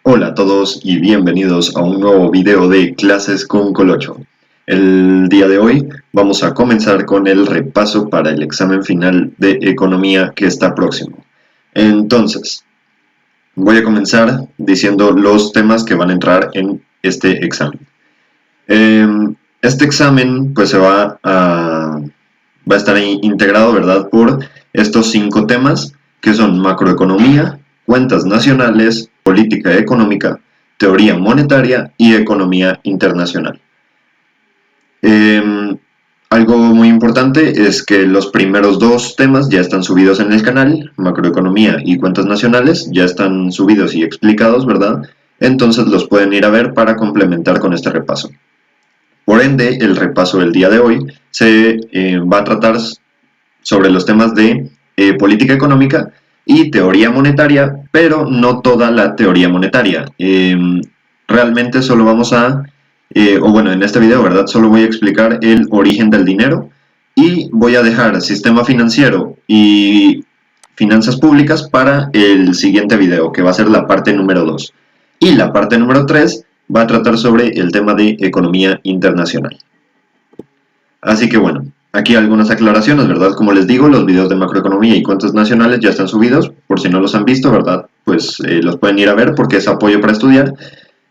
Hola a todos y bienvenidos a un nuevo video de Clases con Colocho. El día de hoy vamos a comenzar con el repaso para el examen final de Economía que está próximo. Entonces, voy a comenzar diciendo los temas que van a entrar en este examen. Este examen pues va a estar integrado, ¿verdad?, por estos 5 temas que son macroeconomía, cuentas nacionales, política económica, teoría monetaria y economía internacional. Algo muy importante es que los primeros 2 temas ya están subidos en el canal, macroeconomía y cuentas nacionales, ya están subidos y explicados, ¿verdad? Entonces los pueden ir a ver para complementar con este repaso. Por ende, el repaso del día de hoy se va a tratar sobre los temas de política económica y teoría monetaria, pero no toda la teoría monetaria. Realmente solo vamos en este video, ¿verdad? Solo voy a explicar el origen del dinero y voy a dejar sistema financiero y finanzas públicas para el siguiente video, que va a ser la parte número 2. Y la parte número 3 va a tratar sobre el tema de economía internacional. Así que bueno, aquí algunas aclaraciones, ¿verdad? Como les digo, los videos de macroeconomía y cuentas nacionales ya están subidos, por si no los han visto, ¿verdad? Pues los pueden ir a ver porque es apoyo para estudiar.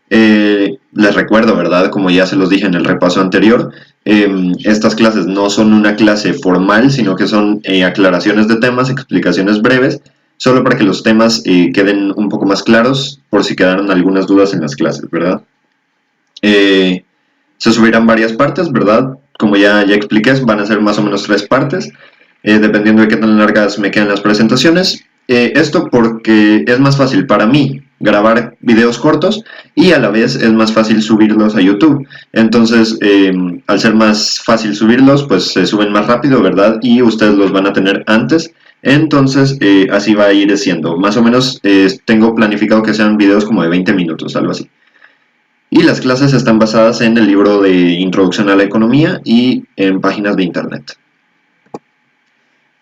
Les recuerdo, ¿verdad? Como ya se los dije en el repaso anterior, estas clases no son una clase formal, sino que son aclaraciones de temas, explicaciones breves, solo para que los temas queden un poco más claros, por si quedaron algunas dudas en las clases, ¿verdad? Se subirán varias partes, ¿verdad? Como ya expliqué, van a ser más o menos 3 partes, dependiendo de qué tan largas me quedan las presentaciones. Esto porque es más fácil para mí grabar videos cortos y a la vez es más fácil subirlos a YouTube. Entonces, al ser más fácil subirlos, pues se suben más rápido, ¿verdad? Y ustedes los van a tener antes. Entonces, así va a ir siendo. Más o menos tengo planificado que sean videos como de 20 minutos, algo así. Y las clases están basadas en el libro de Introducción a la Economía y en páginas de internet.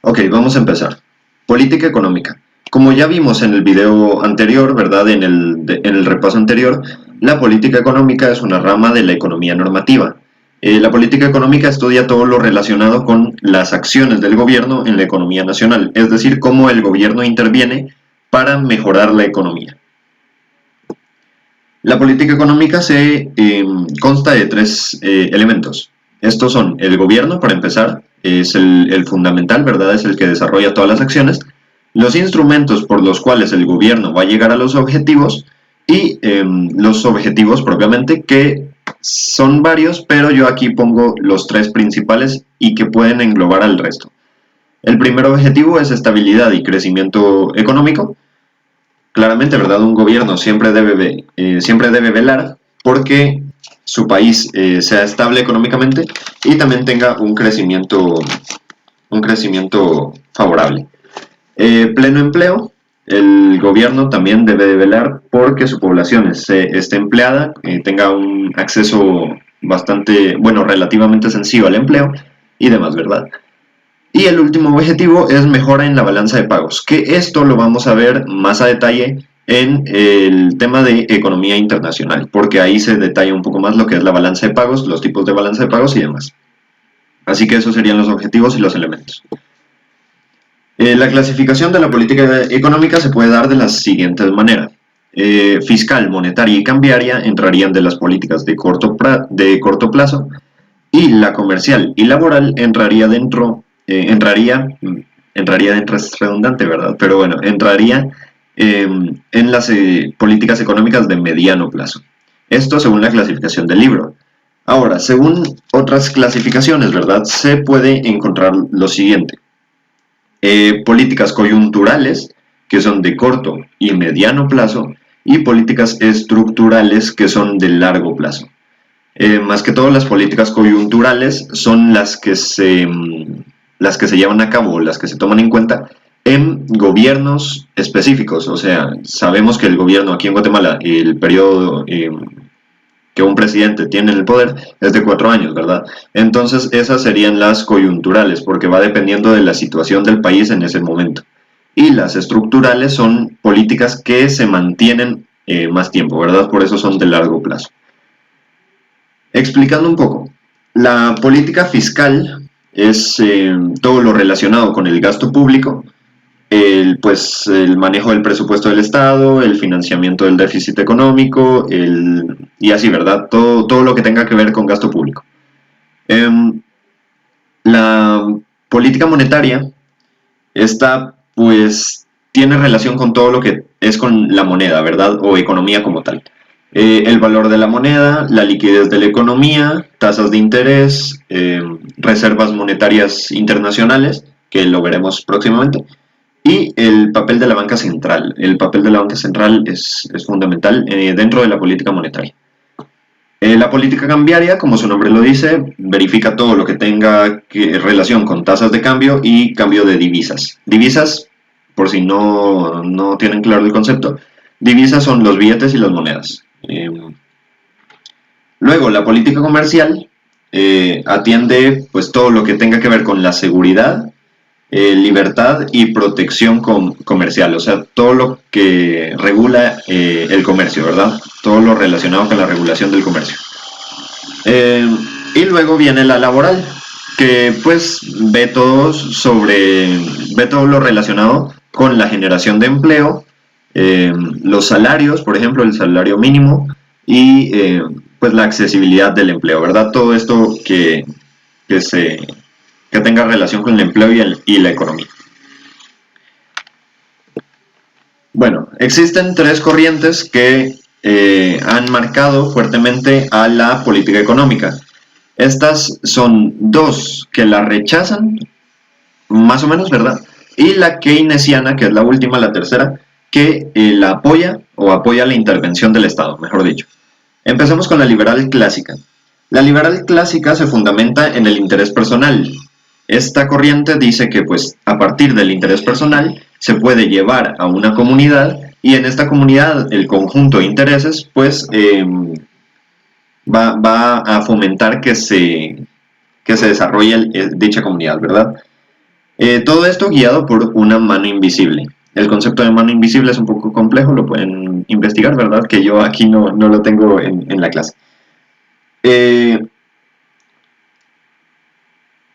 Ok, vamos a empezar. Política económica. Como ya vimos en el video anterior, ¿verdad? En el repaso anterior, la política económica es una rama de la economía normativa. La política económica estudia todo lo relacionado con las acciones del gobierno en la economía nacional, es decir, cómo el gobierno interviene para mejorar la economía. La política económica consta de 3 elementos. Estos son el gobierno, para empezar, es el fundamental, ¿verdad? Es el que desarrolla todas las acciones, los instrumentos por los cuales el gobierno va a llegar a los objetivos y los objetivos propiamente, que son varios, pero yo aquí pongo los 3 principales y que pueden englobar al resto. El primer objetivo es estabilidad y crecimiento económico. Claramente, ¿verdad? Un gobierno siempre debe velar porque su país sea estable económicamente y también tenga un crecimiento favorable. Pleno empleo. El gobierno también debe de velar porque su población esté empleada, tenga un acceso relativamente sencillo al empleo y demás, ¿verdad? Y el último objetivo es mejora en la balanza de pagos, que esto lo vamos a ver más a detalle en el tema de economía internacional, porque ahí se detalla un poco más lo que es la balanza de pagos, los tipos de balanza de pagos y demás. Así que esos serían los objetivos y los elementos. La clasificación de la política económica se puede dar de la siguiente manera. Fiscal, monetaria y cambiaria entrarían de las políticas de corto plazo, y la comercial y laboral entraría dentro es redundante, ¿verdad? Pero bueno, entraría en las políticas económicas de mediano plazo. Esto según la clasificación del libro. Ahora, según otras clasificaciones, ¿verdad? Se puede encontrar lo siguiente. Políticas coyunturales, que son de corto y mediano plazo, y políticas estructurales, que son de largo plazo. Más que todo, las políticas coyunturales son las que se llevan a cabo, las que se toman en cuenta en gobiernos específicos. O sea, sabemos que el gobierno aquí en Guatemala, el periodo que un presidente tiene en el poder es de 4 años, ¿verdad? Entonces esas serían las coyunturales, porque va dependiendo de la situación del país en ese momento. Y las estructurales son políticas que se mantienen más tiempo, ¿verdad? Por eso son de largo plazo. Explicando un poco, la política fiscal es todo lo relacionado con el gasto público, el manejo del presupuesto del Estado, el financiamiento del déficit económico, y así, ¿verdad? Todo lo que tenga que ver con gasto público. La política monetaria, esta pues tiene relación con todo lo que es con la moneda, ¿verdad? O economía como tal. El valor de la moneda, la liquidez de la economía, tasas de interés, reservas monetarias internacionales, que lo veremos próximamente, y el papel de la banca central. El papel de la banca central es fundamental dentro de la política monetaria. La política cambiaria, como su nombre lo dice, verifica todo lo que tenga relación con tasas de cambio y cambio de divisas. Divisas, por si no tienen claro el concepto, divisas son los billetes y las monedas. Luego, la política comercial atiende pues todo lo que tenga que ver con la seguridad, libertad y protección comercial, o sea, todo lo que regula el comercio, ¿verdad? Todo lo relacionado con la regulación del comercio. Eh, y luego viene la laboral, que pues ve todo lo relacionado con la generación de empleo, los salarios, por ejemplo, el salario mínimo y pues la accesibilidad del empleo, ¿verdad? Todo esto que, se, que tenga relación con el empleo y la economía. Bueno, existen tres corrientes que han marcado fuertemente a la política económica. Estas son dos que la rechazan, más o menos, ¿verdad? Y la keynesiana, que es la última, la tercera, que la apoya o apoya la intervención del Estado, mejor dicho. Empecemos con la liberal clásica. La liberal clásica se fundamenta en el interés personal. Esta corriente dice que pues a partir del interés personal se puede llevar a una comunidad y en esta comunidad el conjunto de intereses pues va a fomentar que se desarrolle dicha comunidad, ¿verdad? Todo esto guiado por una mano invisible. El concepto de mano invisible es un poco complejo, lo pueden investigar, ¿verdad? Que yo aquí no lo tengo en la clase.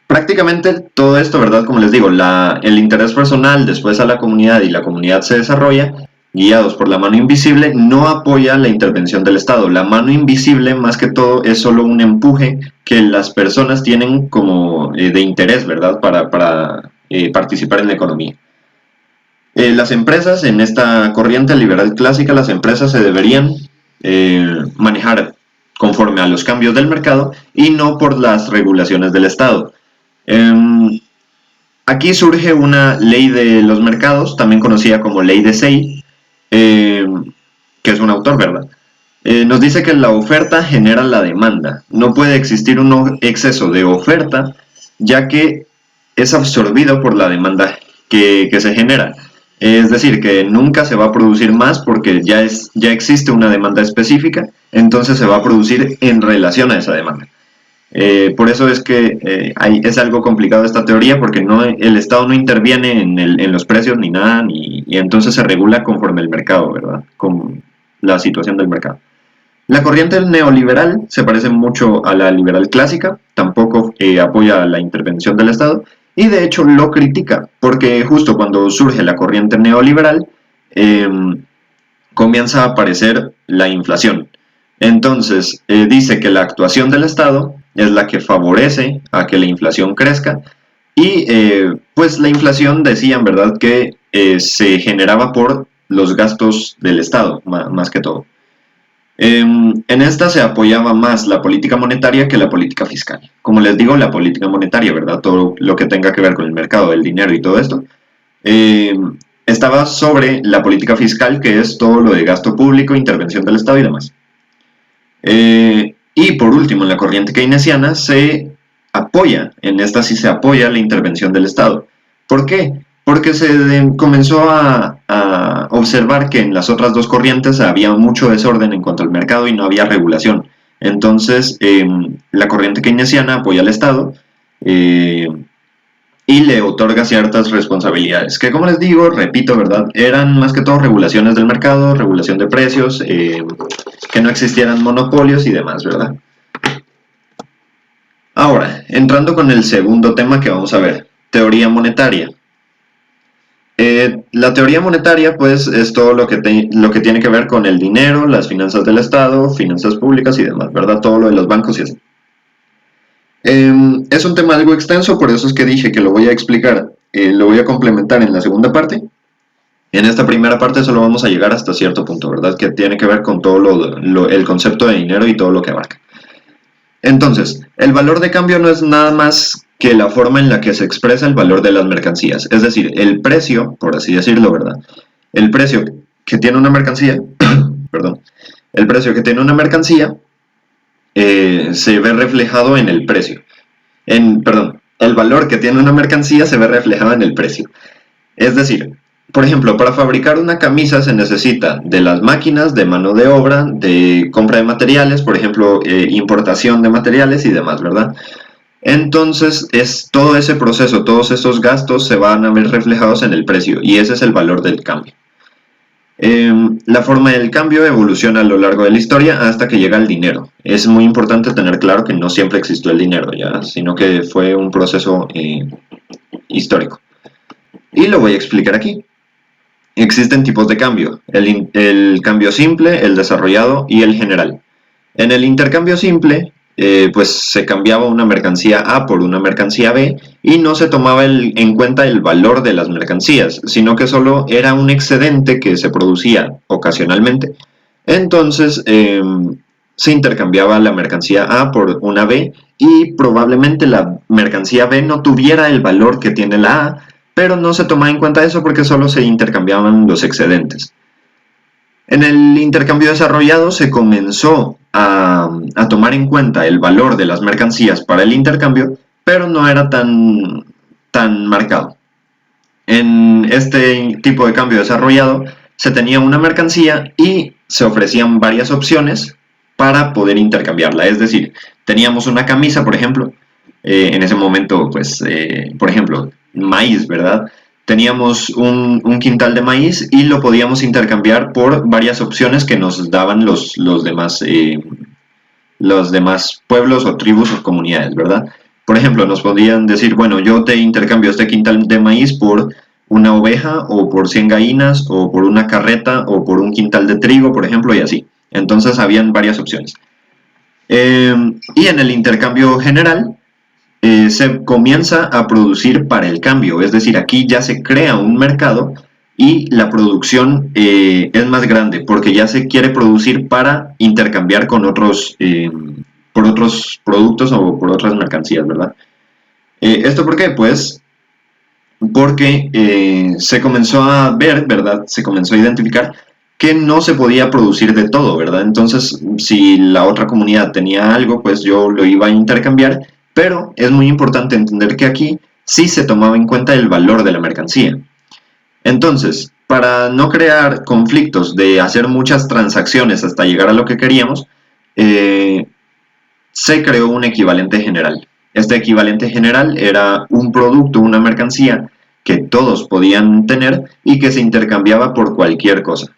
Prácticamente todo esto, ¿verdad? Como les digo, el interés personal, después a la comunidad y la comunidad se desarrolla, guiados por la mano invisible, no apoya la intervención del Estado. La mano invisible, más que todo, es solo un empuje que las personas tienen como de interés, ¿verdad? Para participar en la economía. Las empresas, en esta corriente liberal clásica, las empresas se deberían manejar conforme a los cambios del mercado y no por las regulaciones del Estado. Aquí surge una ley de los mercados, también conocida como ley de Say, que es un autor, ¿verdad? Nos dice que la oferta genera la demanda. No puede existir un exceso de oferta, ya que es absorbido por la demanda que se genera. Es decir, que nunca se va a producir más porque ya existe una demanda específica, entonces se va a producir en relación a esa demanda. Por eso es que es algo complicado esta teoría porque el Estado no interviene en los precios ni nada y entonces se regula conforme el mercado, ¿verdad? Con la situación del mercado. La corriente neoliberal se parece mucho a la liberal clásica, tampoco apoya la intervención del Estado y de hecho lo critica porque justo cuando surge la corriente neoliberal eh, comienza a aparecer la inflación. Entonces, dice que la actuación del Estado es la que favorece a que la inflación crezca y pues la inflación decían, ¿verdad?, que se generaba por los gastos del Estado, más que todo. En esta se apoyaba más la política monetaria que la política fiscal. Como les digo, la política monetaria, ¿verdad?, todo lo que tenga que ver con el mercado del dinero y todo esto, eh, estaba sobre la política fiscal, que es todo lo de gasto público, intervención del Estado y demás. Y por último, en la corriente keynesiana en esta sí se apoya la intervención del Estado. ¿Por qué? Porque comenzó a observar que en las otras dos corrientes había mucho desorden en cuanto al mercado y no había regulación. Entonces, la corriente keynesiana apoya al Estado, y le otorga ciertas responsabilidades, que como les digo, repito, ¿verdad? Eran más que todo regulaciones del mercado, regulación de precios, que no existieran monopolios y demás, ¿verdad? Ahora, entrando con el segundo tema que vamos a ver, teoría monetaria. La teoría monetaria, pues, es todo lo que tiene que ver con el dinero, las finanzas del Estado, finanzas públicas y demás, ¿verdad? Todo lo de los bancos y así. Es un tema algo extenso, por eso es que dije que lo voy a explicar, lo voy a complementar en la segunda parte. En esta primera parte solo vamos a llegar hasta cierto punto, ¿verdad? Que tiene que ver con todo el concepto de dinero y todo lo que abarca. Entonces, el valor de cambio no es nada más que la forma en la que se expresa el valor de las mercancías, es decir, el precio, por así decirlo, ¿verdad? El precio que tiene una mercancía, perdón, el precio que tiene una mercancía se ve reflejado en el precio. Perdón, el valor que tiene una mercancía se ve reflejado en el precio. Es decir, por ejemplo, para fabricar una camisa se necesita de las máquinas, de mano de obra, de compra de materiales, por ejemplo, importación de materiales y demás, ¿verdad? Entonces, es todo ese proceso, todos esos gastos se van a ver reflejados en el precio y ese es el valor del cambio. La forma del cambio evoluciona a lo largo de la historia hasta que llega el dinero. Es muy importante tener claro que no siempre existió el dinero, ¿ya? Sino que fue un proceso histórico. Y lo voy a explicar aquí. Existen tipos de cambio, el cambio simple, el desarrollado y el general. En el intercambio simple, pues se cambiaba una mercancía A por una mercancía B y no se tomaba en cuenta el valor de las mercancías, sino que solo era un excedente que se producía ocasionalmente. Entonces, se intercambiaba la mercancía A por una B y probablemente la mercancía B no tuviera el valor que tiene la A, pero no se tomaba en cuenta eso porque solo se intercambiaban los excedentes. En el intercambio desarrollado se comenzó a tomar en cuenta el valor de las mercancías para el intercambio, pero no era tan marcado. En este tipo de cambio desarrollado se tenía una mercancía y se ofrecían varias opciones para poder intercambiarla. Es decir, teníamos una camisa, por ejemplo, en ese momento, pues, por ejemplo, maíz, ¿verdad? Teníamos un quintal de maíz y lo podíamos intercambiar por varias opciones que nos daban los demás pueblos o tribus o comunidades, ¿verdad? Por ejemplo, nos podían decir, bueno, yo te intercambio este quintal de maíz por una oveja o por 100 gallinas o por una carreta o por un quintal de trigo, por ejemplo, y así. Entonces habían varias opciones. Y en el intercambio general se comienza a producir para el cambio, es decir, aquí ya se crea un mercado y la producción es más grande porque ya se quiere producir para intercambiar con por otros productos o por otras mercancías, ¿verdad? ¿Esto por qué? Pues porque se comenzó a ver, ¿verdad? Se comenzó a identificar que no se podía producir de todo, ¿verdad? Entonces, si la otra comunidad tenía algo, pues yo lo iba a intercambiar, pero es muy importante entender que aquí sí se tomaba en cuenta el valor de la mercancía. Entonces, para no crear conflictos de hacer muchas transacciones hasta llegar a lo que queríamos, eh, se creó un equivalente general. Este equivalente general era un producto, una mercancía que todos podían tener y que se intercambiaba por cualquier cosa.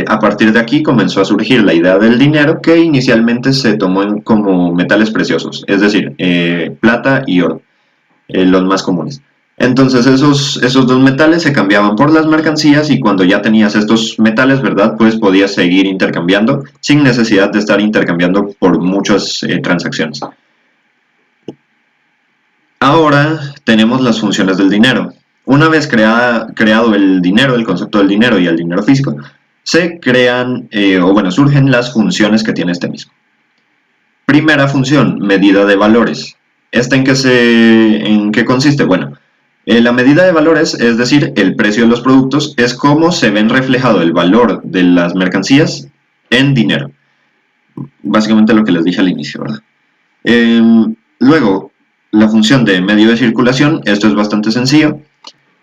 A partir de aquí comenzó a surgir la idea del dinero que inicialmente se tomó como metales preciosos, es decir, plata y oro, los más comunes. Entonces esos dos metales se cambiaban por las mercancías y cuando ya tenías estos metales, ¿verdad? Pues podías seguir intercambiando sin necesidad de estar intercambiando por muchas transacciones. Ahora tenemos las funciones del dinero. Una vez creado el dinero, el concepto del dinero y el dinero físico, se crean, surgen las funciones que tiene este mismo. Primera función, medida de valores. ¿Esta en qué consiste? Bueno, la medida de valores, es decir, el precio de los productos, es cómo se ven reflejado el valor de las mercancías en dinero. Básicamente lo que les dije al inicio, ¿verdad? Luego, la función de medio de circulación, esto es bastante sencillo.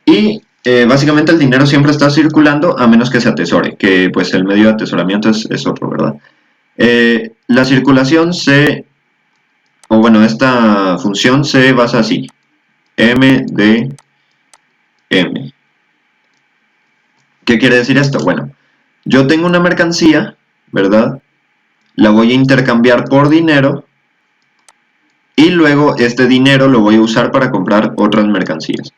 Y básicamente el dinero siempre está circulando a menos que se atesore, que pues el medio de atesoramiento es otro, ¿verdad? La circulación esta función se basa así. M de M. ¿Qué quiere decir esto? Bueno, yo tengo una mercancía, ¿verdad? La voy a intercambiar por dinero y luego este dinero lo voy a usar para comprar otras mercancías.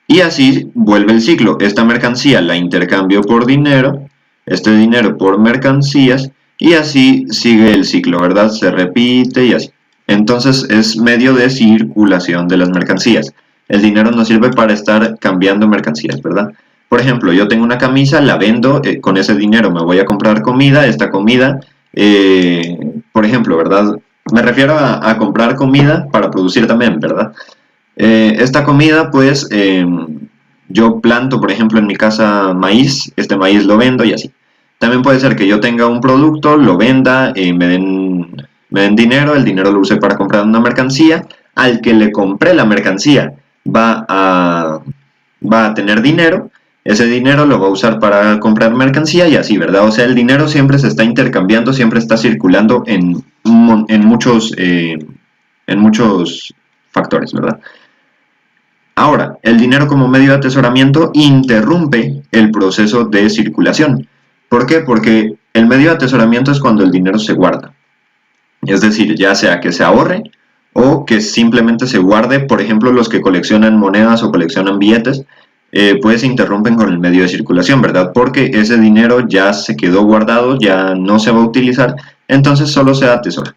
Y así vuelve el ciclo. Esta mercancía la intercambio por dinero, este dinero por mercancías, y así sigue el ciclo, ¿verdad? Se repite y así. Entonces es medio de circulación de las mercancías. El dinero nos sirve para estar cambiando mercancías, ¿verdad? Por ejemplo, yo tengo una camisa, la vendo, con ese dinero me voy a comprar comida, esta comida, por ejemplo, ¿verdad? Me refiero a comprar comida para producir también, ¿verdad? Esta comida, pues, yo planto, por ejemplo, en mi casa maíz, este maíz lo vendo y así. También puede ser que yo tenga un producto, lo venda, me den dinero, el dinero lo use para comprar una mercancía, al que le compré la mercancía va a tener dinero, ese dinero lo va a usar para comprar mercancía y así, ¿verdad? O sea, el dinero siempre se está intercambiando, siempre está circulando en muchos factores, ¿verdad? Ahora, el dinero como medio de atesoramiento interrumpe el proceso de circulación. ¿Por qué? Porque el medio de atesoramiento es cuando el dinero se guarda. Es decir, ya sea que se ahorre o que simplemente se guarde. Por ejemplo, los que coleccionan monedas o coleccionan billetes, pues se interrumpen con el medio de circulación, ¿verdad? Porque ese dinero ya se quedó guardado, ya no se va a utilizar, entonces solo se atesora.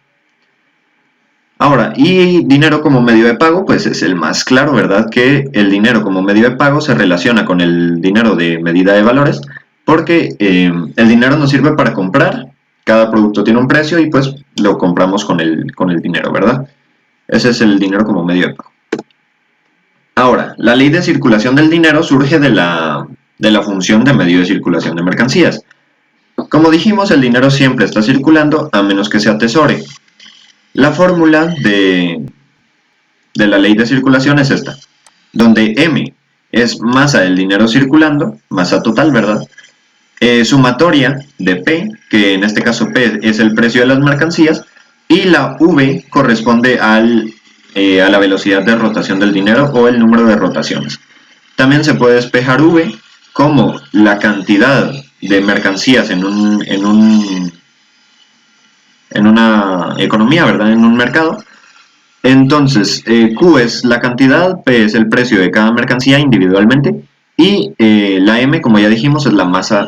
Ahora, y dinero como medio de pago, pues es el más claro, ¿verdad? Que el dinero como medio de pago se relaciona con el dinero de medida de valores, porque el dinero nos sirve para comprar, cada producto tiene un precio y pues lo compramos con el dinero, ¿verdad? Ese es el dinero como medio de pago. Ahora, la ley de circulación del dinero surge de la función de medio de circulación de mercancías. Como dijimos, el dinero siempre está circulando a menos que se atesore. La fórmula de la ley de circulación es esta, donde M es masa del dinero circulando, masa total, ¿verdad? Sumatoria de P, que en este caso P es el precio de las mercancías, y la V corresponde a la velocidad de rotación del dinero o el número de rotaciones. También se puede despejar V como la cantidad de mercancías en una economía, ¿verdad? En un mercado. Entonces, Q es la cantidad, P es el precio de cada mercancía individualmente y la M, como ya dijimos, es la masa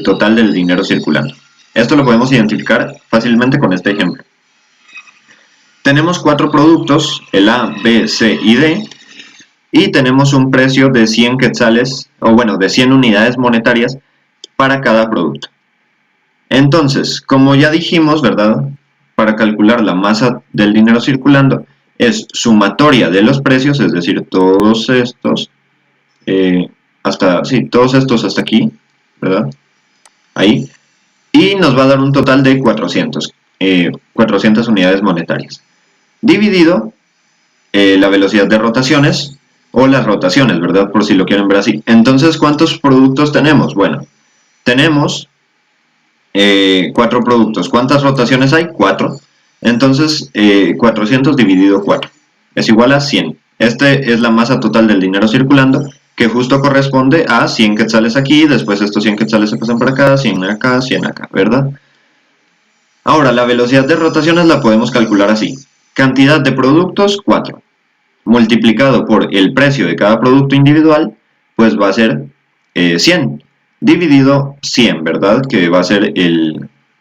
total del dinero circulando. Esto lo podemos identificar fácilmente con este ejemplo. Tenemos 4 productos, el A, B, C y D, y tenemos un precio de 100 quetzales, o bueno, de 100 unidades monetarias para cada producto. Entonces, como ya dijimos, ¿verdad? Para calcular la masa del dinero circulando es sumatoria de los precios, es decir, todos estos, todos estos hasta aquí, ¿verdad? Ahí. Y nos va a dar un total de 400 unidades monetarias. Dividido la velocidad de rotaciones o las rotaciones, ¿verdad? Por si lo quieren ver así. Entonces, ¿cuántos productos tenemos? Bueno, tenemos 4 productos. ¿Cuántas rotaciones hay? 4. Entonces, 400 dividido 4 es igual a 100. Este es la masa total del dinero circulando, que justo corresponde a 100 quetzales aquí, después estos 100 quetzales se pasan para acá, 100 acá, ¿verdad? Ahora, la velocidad de rotaciones la podemos calcular así. Cantidad de productos, 4. Multiplicado por el precio de cada producto individual, pues va a ser 100 dividido 100, ¿verdad? Que va a ser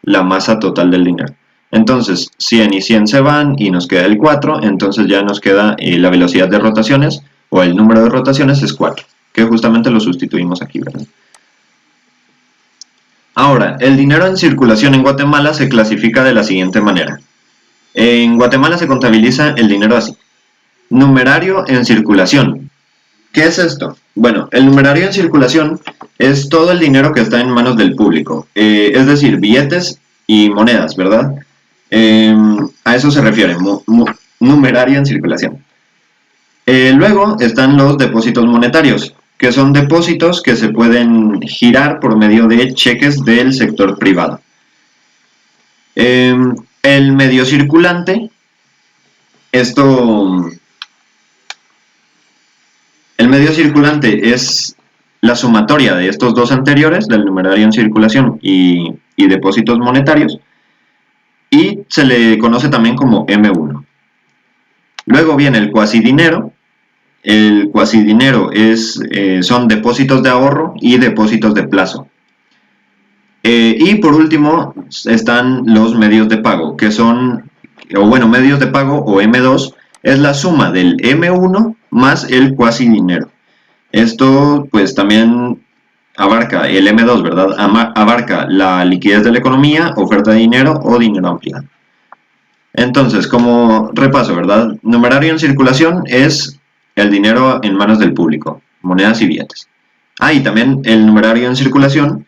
la masa total del dinero. Entonces, 100 y 100 se van y nos queda el 4, entonces ya nos queda la velocidad de rotaciones, o el número de rotaciones es 4, que justamente lo sustituimos aquí, ¿verdad? Ahora, el dinero en circulación en Guatemala se clasifica de la siguiente manera. En Guatemala se contabiliza el dinero así. Numerario en circulación. ¿Qué es esto? Bueno, el numerario en circulación es todo el dinero que está en manos del público, es decir, billetes y monedas, ¿verdad? A eso se refiere, numerario en circulación. Luego están los depósitos monetarios, que son depósitos que se pueden girar por medio de cheques del sector privado. El medio circulante, esto El medio circulante es la sumatoria de estos dos anteriores, del numerario en circulación y depósitos monetarios, y se le conoce también como M1. Luego viene el cuasidinero. El cuasidinero son depósitos de ahorro y depósitos de plazo. Y por último están los medios de pago, que son, medios de pago o M2, es la suma del M1 más el cuasidinero. Esto pues también abarca el M2, ¿verdad? Abarca la liquidez de la economía, oferta de dinero o dinero ampliado. Entonces, como repaso, ¿verdad? Numerario en circulación es el dinero en manos del público, monedas y billetes. Y también el numerario en circulación,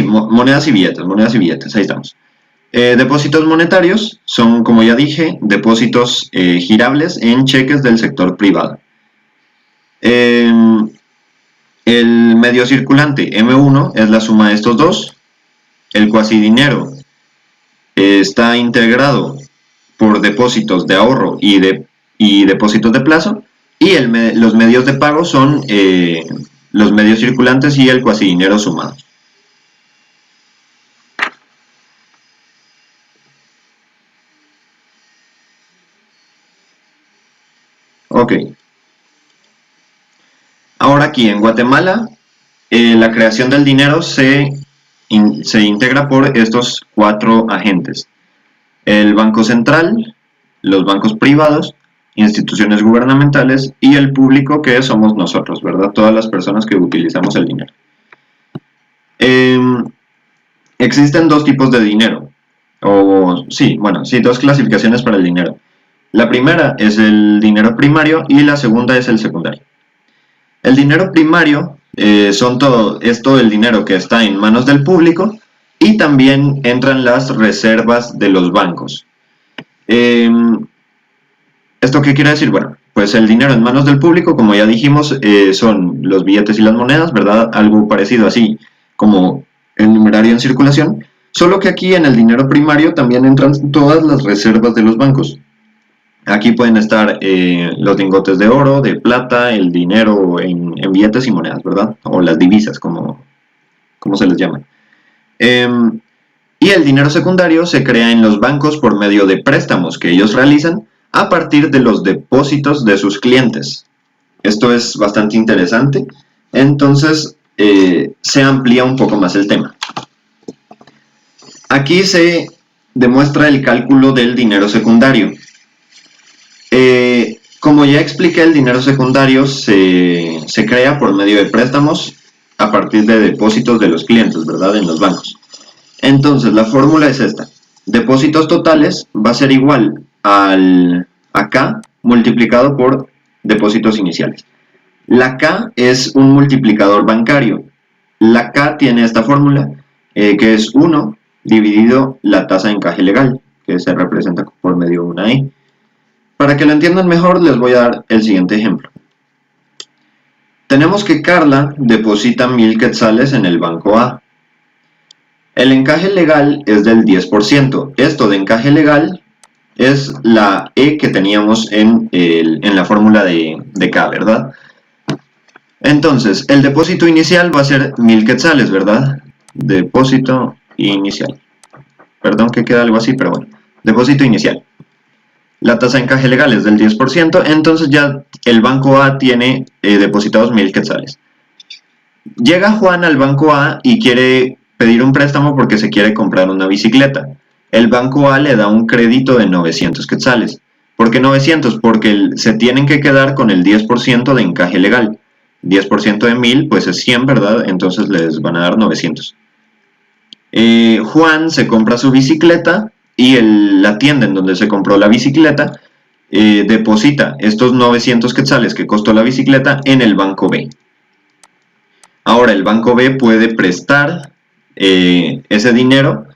monedas y billetes, ahí estamos. Depósitos monetarios son, como ya dije, depósitos girables en cheques del sector privado. El medio circulante M1 es la suma de estos dos. El cuasidinero está integrado por depósitos de ahorro y depósitos de plazo, y los medios de pago son los medios circulantes y el cuasidinero sumados. Ok. Ahora aquí en Guatemala, la creación del dinero se integra por estos cuatro agentes: el Banco Central, los bancos privados, instituciones gubernamentales y el público, que somos nosotros, ¿verdad? Todas las personas que utilizamos el dinero. Existen dos tipos de dinero, dos clasificaciones para el dinero. La primera es el dinero primario y la segunda es el secundario. El dinero primario es todo el dinero que está en manos del público, y también entran las reservas de los bancos. ¿Esto qué quiere decir? Bueno, pues el dinero en manos del público, como ya dijimos, son los billetes y las monedas, ¿verdad? Algo parecido así como el numerario en circulación, solo que aquí en el dinero primario también entran todas las reservas de los bancos. Aquí pueden estar los lingotes de oro, de plata, el dinero en billetes y monedas, ¿verdad? O las divisas, como se les llama. Y el dinero secundario se crea en los bancos por medio de préstamos que ellos realizan a partir de los depósitos de sus clientes. Esto es bastante interesante. Entonces se amplía un poco más el tema. Aquí se demuestra el cálculo del dinero secundario. Como ya expliqué, el dinero secundario se crea por medio de préstamos a partir de depósitos de los clientes, ¿verdad? En los bancos. Entonces, la fórmula es esta. Depósitos totales va a ser igual a K multiplicado por depósitos iniciales. La K es un multiplicador bancario. La K tiene esta fórmula, que es 1 dividido la tasa de encaje legal, que se representa por medio de una E. Para que lo entiendan mejor, les voy a dar el siguiente ejemplo. Tenemos que Carla deposita 1000 quetzales en el banco A. El encaje legal es del 10%. Esto de encaje legal es la E que teníamos en la fórmula de K, ¿verdad? Entonces, el depósito inicial va a ser 1000 quetzales, ¿verdad? Depósito inicial. Perdón que queda algo así, pero bueno. Depósito inicial. La tasa de encaje legal es del 10%, entonces ya el banco A tiene depositados 1000 quetzales. Llega Juan al banco A y quiere pedir un préstamo porque se quiere comprar una bicicleta. El banco A le da un crédito de 900 quetzales. ¿Por qué 900? Porque se tienen que quedar con el 10% de encaje legal. 10% de 1000 pues es 100, ¿verdad? Entonces les van a dar 900. Juan se compra su bicicleta y la tienda en donde se compró la bicicleta deposita estos 900 quetzales que costó la bicicleta en el banco B. Ahora el banco B puede prestar ese dinero,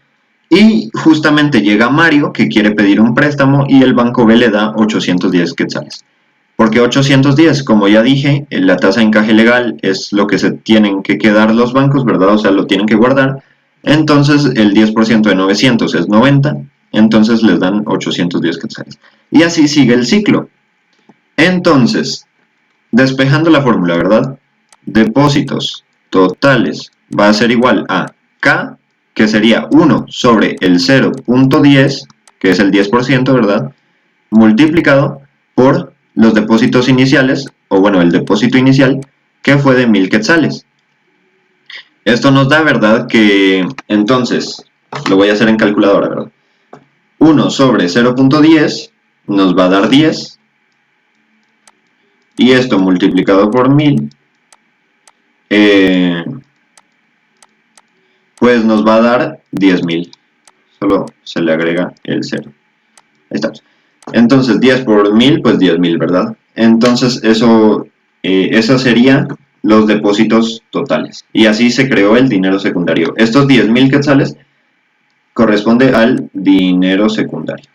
y justamente llega Mario que quiere pedir un préstamo y el banco B le da 810 quetzales. ¿Por qué 810? Como ya dije, la tasa de encaje legal es lo que se tienen que quedar los bancos, ¿verdad? O sea, lo tienen que guardar. Entonces el 10% de 900 es 90, entonces les dan 810 quetzales. y así sigue el ciclo. Entonces, despejando la fórmula, ¿verdad? Depósitos totales va a ser igual a K, que sería 1 sobre el 0.10, que es el 10%, ¿verdad? Multiplicado por los depósitos iniciales, o bueno, el depósito inicial, que fue de 1000 quetzales. Esto nos da, ¿verdad? Que entonces, lo voy a hacer en calculadora, ¿verdad? 1 sobre 0.10 nos va a dar 10, y esto multiplicado por 1000, pues nos va a dar 10.000. Solo se le agrega el 0. Ahí estamos. Entonces 10 por 1000, pues 10.000, ¿verdad? Entonces eso sería los depósitos totales. Y así se creó el dinero secundario. Estos 10.000 quetzales corresponde al dinero secundario.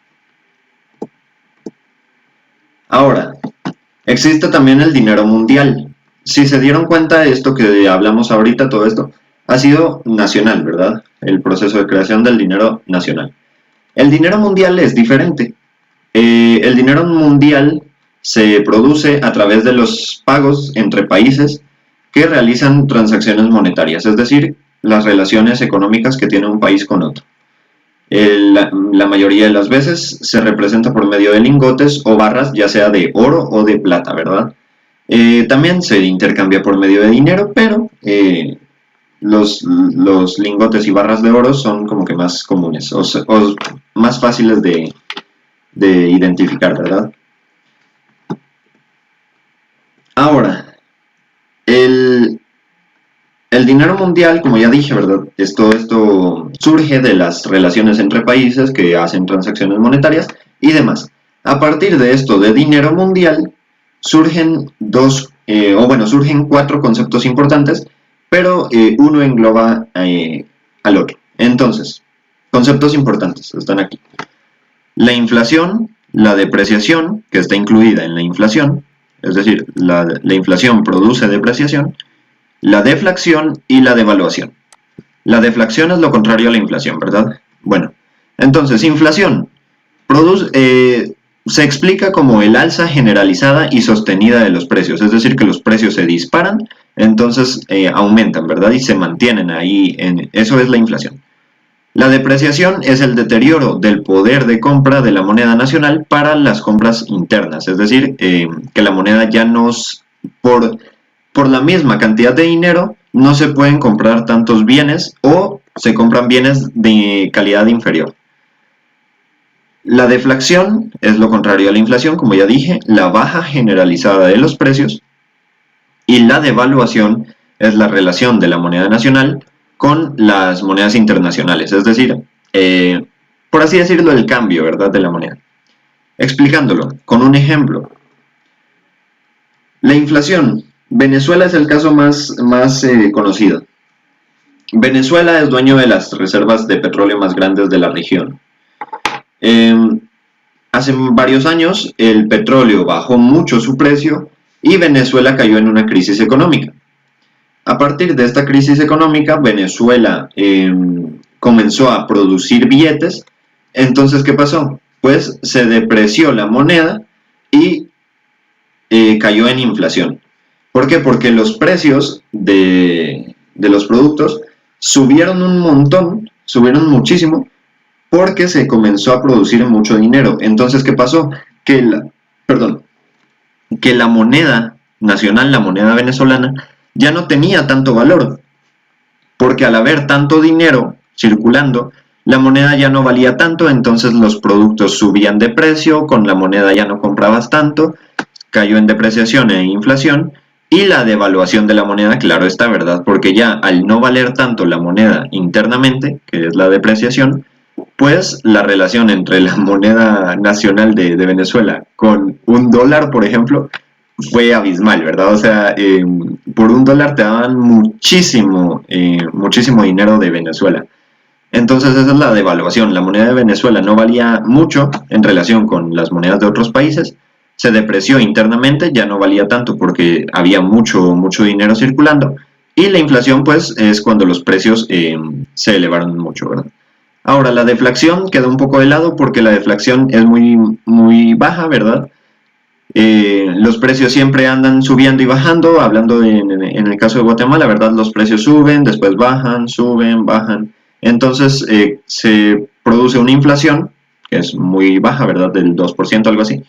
Ahora, existe también el dinero mundial. Si se dieron cuenta, esto que hablamos ahorita, todo esto, ha sido nacional, ¿verdad? El proceso de creación del dinero nacional. El dinero mundial es diferente. El dinero mundial se produce a través de los pagos entre países que realizan transacciones monetarias, es decir, las relaciones económicas que tiene un país con otro. La mayoría de las veces se representa por medio de lingotes o barras, ya sea de oro o de plata, ¿verdad? También se intercambia por medio de dinero, pero los lingotes y barras de oro son como que más comunes o más fáciles de identificar, ¿verdad? Ahora, el dinero mundial, como ya dije, ¿verdad? Esto surge de las relaciones entre países que hacen transacciones monetarias y demás. A partir de esto de dinero mundial, surgen surgen 4 conceptos importantes, pero uno engloba al otro. Entonces, conceptos importantes están aquí. La inflación, la depreciación, que está incluida en la inflación, es decir, la inflación produce depreciación, la deflación y la devaluación. La deflación es lo contrario a la inflación, ¿verdad? Bueno, entonces, inflación se explica como el alza generalizada y sostenida de los precios, es decir, que los precios se disparan, entonces aumentan, ¿verdad? Y se mantienen ahí, eso es la inflación. La depreciación es el deterioro del poder de compra de la moneda nacional para las compras internas, es decir, que la moneda ya por la misma cantidad de dinero no se pueden comprar tantos bienes o se compran bienes de calidad inferior. La deflación es lo contrario a la inflación, como ya dije, la baja generalizada de los precios, y la devaluación es la relación de la moneda nacional con las monedas internacionales, es decir, por así decirlo, el cambio, ¿verdad?, de la moneda. Explicándolo con un ejemplo. La inflación. Venezuela es el caso más conocido. Venezuela es dueño de las reservas de petróleo más grandes de la región. Hace varios años el petróleo bajó mucho su precio y Venezuela cayó en una crisis económica. A partir de esta crisis económica, Venezuela comenzó a producir billetes. Entonces, ¿qué pasó? Pues se depreció la moneda y cayó en inflación. ¿Por qué? Porque los precios de los productos subieron un montón, subieron muchísimo, porque se comenzó a producir mucho dinero. Entonces, ¿qué pasó? Que la moneda nacional, la moneda venezolana, ya no tenía tanto valor, porque al haber tanto dinero circulando, la moneda ya no valía tanto, entonces los productos subían de precio, con la moneda ya no comprabas tanto, cayó en depreciación e inflación, y la devaluación de la moneda, claro está, ¿verdad? Porque ya al no valer tanto la moneda internamente, que es la depreciación, pues la relación entre la moneda nacional de Venezuela con un dólar, por ejemplo, fue abismal, ¿verdad? O sea, por un dólar te daban muchísimo dinero de Venezuela. Entonces esa es la devaluación. La moneda de Venezuela no valía mucho en relación con las monedas de otros países. Se depreció internamente, ya no valía tanto porque había mucho dinero circulando. Y la inflación, pues, es cuando los precios se elevaron mucho, ¿verdad? Ahora, la deflación queda un poco de lado porque la deflación es muy baja, ¿verdad? Los precios siempre andan subiendo y bajando. Hablando en el caso de Guatemala, ¿verdad? Los precios suben, después bajan, suben, bajan. Entonces se produce una inflación que es muy baja, ¿verdad? Del 2%, algo así.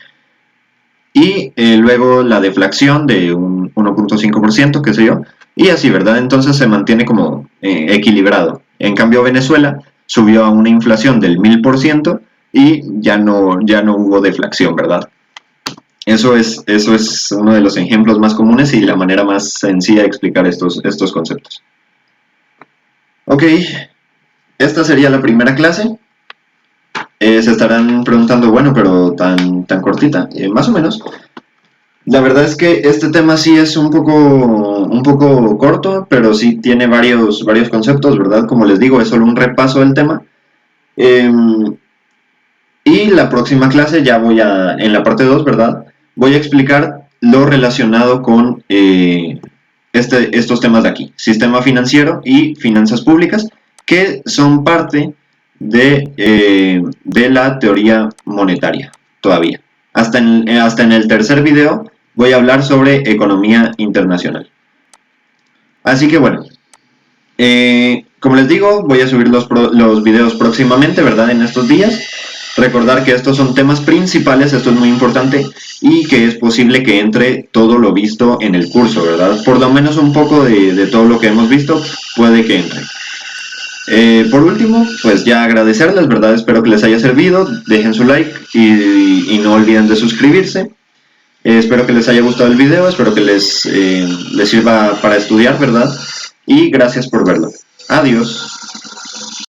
Y luego la deflación de un 1.5%, qué sé yo. Y así, ¿verdad? Entonces se mantiene como equilibrado. En cambio, Venezuela subió a una inflación del 1000% y ya no hubo deflación, ¿verdad? Eso es uno de los ejemplos más comunes y la manera más sencilla de explicar estos conceptos. Ok, esta sería la primera clase. Se estarán preguntando, bueno, pero tan cortita. Más o menos. La verdad es que este tema sí es un poco corto, pero sí tiene varios conceptos, ¿verdad? Como les digo, es solo un repaso del tema. Eh, y la próxima clase en la parte 2, ¿verdad? Voy a explicar lo relacionado con estos temas de aquí, sistema financiero y finanzas públicas, que son parte de la teoría monetaria todavía. Hasta en el tercer video voy a hablar sobre economía internacional. Así que bueno, como les digo, voy a subir los videos próximamente, ¿verdad? En estos días. Recordar que estos son temas principales, esto es muy importante, y que es posible que entre todo lo visto en el curso, ¿verdad? Por lo menos un poco de todo lo que hemos visto puede que entre. Por último, pues ya agradecerles, ¿verdad? Espero que les haya servido, dejen su like y no olviden de suscribirse. Espero que les haya gustado el video, espero que les sirva para estudiar, ¿verdad? Y gracias por verlo. Adiós.